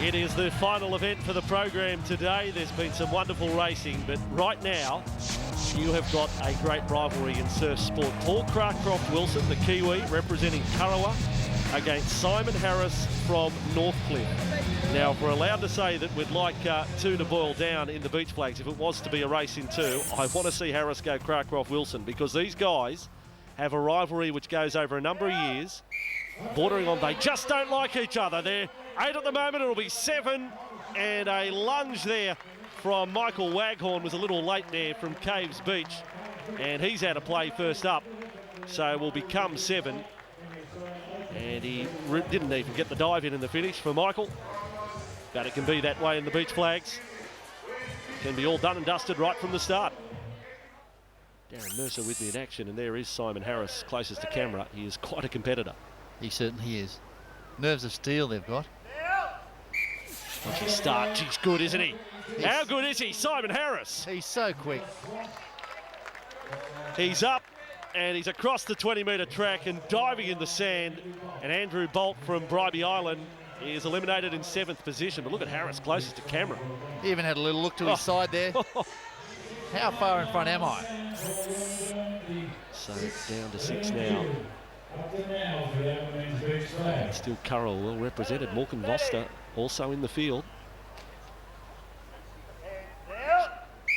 It is the final event for the program today. There's been some wonderful racing, but right now you have got a great rivalry in surf sport. Paul Cracroft-Wilson, the Kiwi, representing Kurrawa, against Simon Harris from Northcliffe. Now, if we're allowed to say that we'd like two to boil down in the beach flags, if it was to be a race in two, I want to see Harris go Cracroft-Wilson, because these guys have a rivalry which goes over a number of years, bordering on they just don't like each other. They're 8 at the moment, it'll be 7, and a lunge there from Michael Waghorn was a little late there from Caves Beach, and he's out of play first up, so will become 7. And he didn't even get the dive in the finish for Michael, but it can be that way in the beach flags. Can be all done and dusted right from the start. Darren Mercer with me in action, and there is Simon Harris closest to camera. He is quite a competitor. He certainly is. Nerves of steel they've got. Watch his start. He's good, isn't he? Yes. How good is he, Simon Harris? He's so quick. He's up, and he's across the 20-metre track and diving in the sand. And Andrew Bolt from Bribey Island is eliminated in 7th position. But look at Harris closest to camera. He even had a little look to his side there. How far in front am I? So down to 6 now. And still Kurrawa well represented. Morgan Voster also in the field.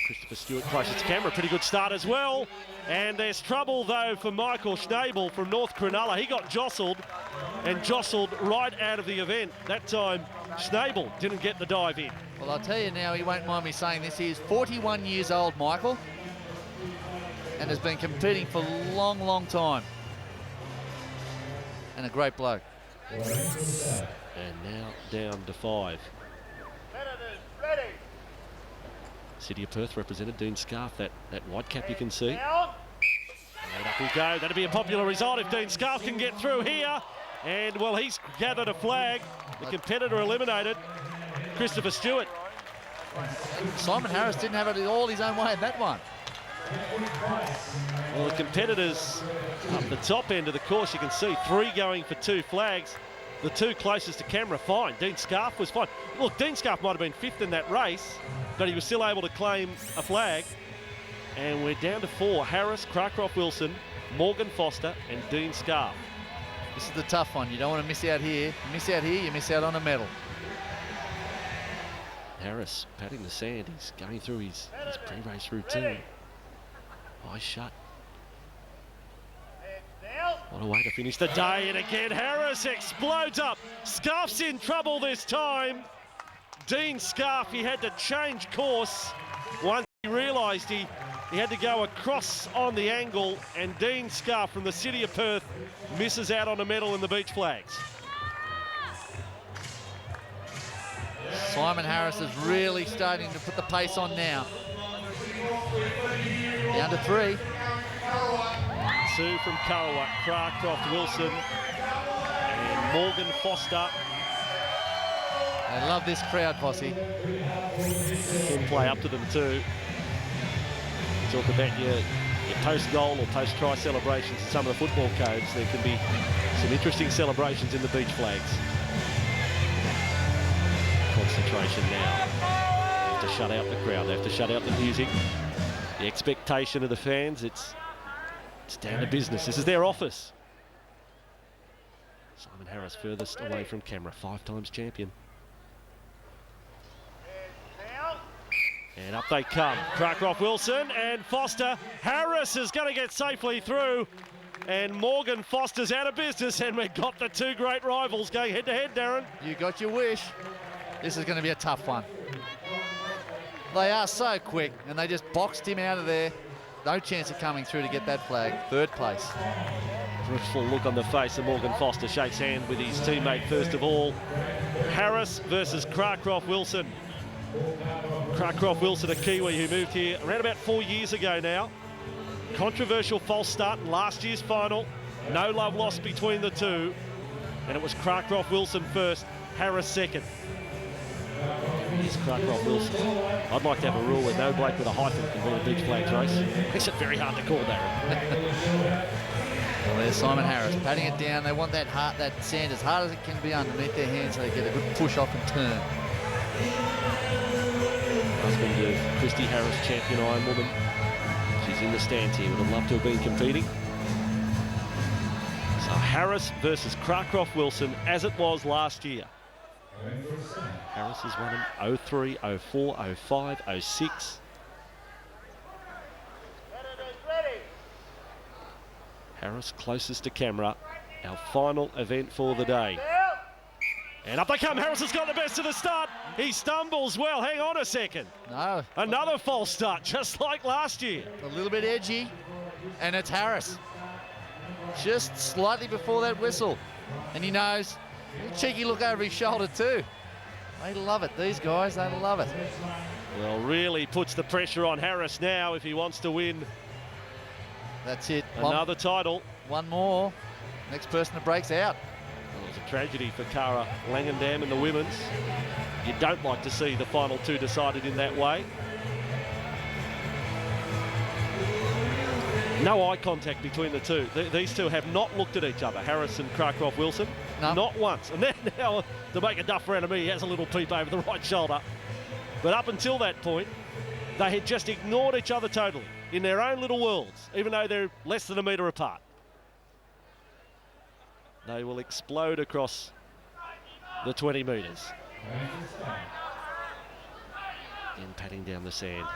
Christopher Stewart closest to camera. Pretty good start as well. And there's trouble though for Michael Schnabel from North Cronulla. He got jostled right out of the event. That time Schnabel didn't get the dive in. Well, I'll tell you now, he won't mind me saying this. He is 41 years old, Michael, and has been competing for a long, long time. And a great bloke. And now down to 5. City of Perth represented, Dean Scarf, that white cap you can see. And up we go. That'll be a popular result if Dean Scarf can get through here. And, well, he's gathered a flag. The competitor eliminated, Christopher Stewart. Simon Harris didn't have it all his own way in that one. Well, the competitors up the top end of the course, you can see 3 going for 2 flags. The 2 closest to camera, fine. Dean Scarf was fine. Look, Dean Scarf might have been 5th in that race, but he was still able to claim a flag. And we're down to 4. Harris, Cracroft-Wilson, Morgan Foster, and Dean Scarf. This is the tough one. You don't want to miss out here. You miss out here, you miss out on a medal. Harris patting the sand. He's going through his pre-race routine. Eyes shut. What a way to finish the day. And again, Harris explodes up. Scarf's in trouble this time. Dean Scarf, he had to change course once he realised he had to go across on the angle, and Dean Scarf from the City of Perth misses out on a medal in the beach flags. Simon Harris is really starting to put the pace on now. Down to 3. 2 from Kurrawa, Cracroft-Wilson and Morgan Foster. I love this crowd, Posse. Can play up to them too. Talk about your post-goal or post-try celebrations in some of the football codes. There can be some interesting celebrations in the beach flags. Concentration now. They have to shut out the crowd. They have to shut out the music. The expectation of the fans. It's down to business. This is their office. Simon Harris furthest away from camera. 5 times champion. And up they come. Cracroft-Wilson and Foster. Harris is going to get safely through. And Morgan Foster's out of business. And we've got the 2 great rivals going head-to-head, Darren. You got your wish. This is going to be a tough one. They are so quick, and they just boxed him out of there. No chance of coming through to get that flag. 3rd place. Wistful look on the face of Morgan Foster. Shakes hand with his teammate first of all. Harris versus Cracroft-Wilson. Cracroft-Wilson, a Kiwi who moved here around about 4 years ago now. Controversial false start in last year's final. No love lost between the 2. And it was Cracroft-Wilson first, Harris second. Here's Cracroft-Wilson. I'd like to have a rule where no bloke with a hyphen can win a beach flags race. Makes it very hard to call, Darren. Well, there's Simon Harris patting it down. They want that sand as hard as it can be underneath their hands so they get a good push off and turn. Husband of Christy Harris, champion Iron Woman. She's in the stands here. Would have loved to have been competing. So Harris versus Cracroft-Wilson as it was last year. Harris has won in 03, 04, 05, 06. Harris closest to camera. Our final event for the day. And up they come. Harris has got the best of the start. He stumbles. Well, hang on a second. No. Another false start, just like last year. A little bit edgy, and it's Harris. Just slightly before that whistle. And he knows. A cheeky look over his shoulder too. They love it, these guys, they love it. Well, really puts the pressure on Harris now if he wants to win. That's it. Another title. One more. Next person that breaks out. Well, it was a tragedy for Cara Langendam in the women's. You don't like to see the final two decided in that way. No eye contact between the two. These two have not looked at each other, Harris and Cracroft-Wilson. No. Not once. And then now, to make a duff around of me, he has a little peep over the right shoulder. But up until that point, they had just ignored each other totally in their own little worlds, even though they're less than a metre apart. They will explode across the 20 metres. And patting down the sand.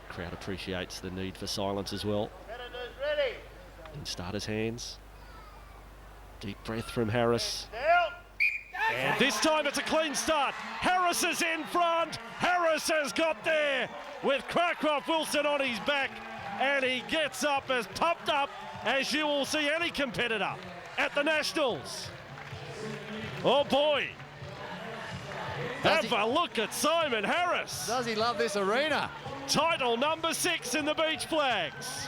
Crowd appreciates the need for silence as well. In starters' hands. Deep breath from Harris. And this time it's a clean start. Harris is in front. Harris has got there with Cracroft-Wilson on his back. And he gets up as pumped up as you will see any competitor at the Nationals. Oh boy. Have a look at Simon Harris. Does he love this arena? Title number 6 in the beach flags.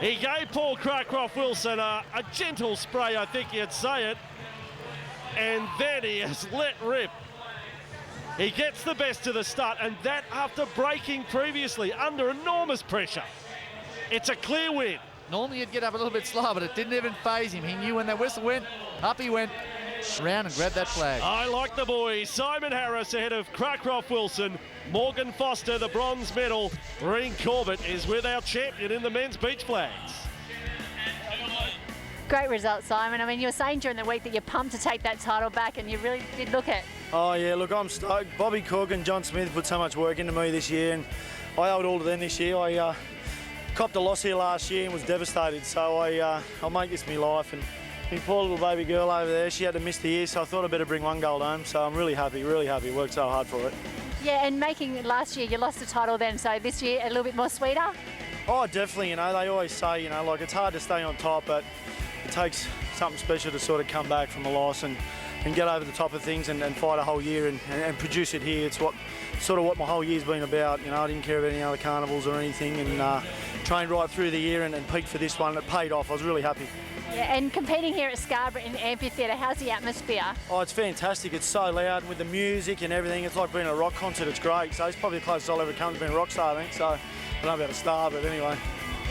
He gave Paul Cracroft-Wilson a gentle spray, I think you'd say it. And then he has let rip. He gets the best of the start, and that after breaking previously under enormous pressure. It's a clear win. Normally he'd get up a little bit slower, but it didn't even faze him. He knew when that whistle went, up he went, round and grabbed that flag. I like the boys. Simon Harris ahead of Cracroft-Wilson. Morgan Foster, the bronze medal. Reen Corbett is with our champion in the men's beach flags. Great result, Simon. I mean, you were saying during the week that you're pumped to take that title back, and you really did look it. Oh, yeah, look, I'm stoked. Bobby Cook and John Smith put so much work into me this year, and I owe it all to them this year. I copped a loss here last year and was devastated, so I'll make this my life. And my poor little baby girl over there, she had to miss the year, so I thought I'd better bring one gold home. So I'm really happy, worked so hard for it. Yeah, and making last year, you lost the title then, so this year a little bit more sweeter? Oh, definitely, you know, they always say, like it's hard to stay on top, but it takes something special to sort of come back from a loss and get over the top of things and fight a whole year and produce it here. It's what my whole year's been about. You know, I didn't care about any other carnivals or anything, and trained right through the year and peaked for this one. It paid off. I was really happy. Yeah, and competing here at Scarborough in the amphitheatre, how's the atmosphere? Oh, it's fantastic. It's so loud with the music and everything. It's like being at a rock concert. It's great. So it's probably the closest I'll ever come to being a rock star, I think. So I don't know about a star, but anyway.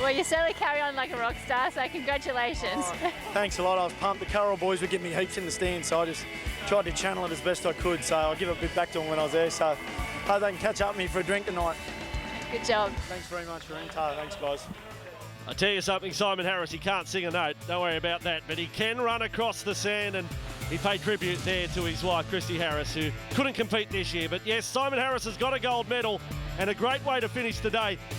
Well, you certainly carry on like a rock star, so congratulations. Oh, thanks a lot. I was pumped. The Kurrawa boys would give me heaps in the stands, so I just tried to channel it as best I could. So I'll give a bit back to them when I was there. So hope they can catch up with me for a drink tonight. Good job. Thanks very much, Reen. Thanks, guys. I tell you something, Simon Harris, he can't sing a note. Don't worry about that. But he can run across the sand, and he paid tribute there to his wife, Christy Harris, who couldn't compete this year. But yes, Simon Harris has got a gold medal, and a great way to finish the day.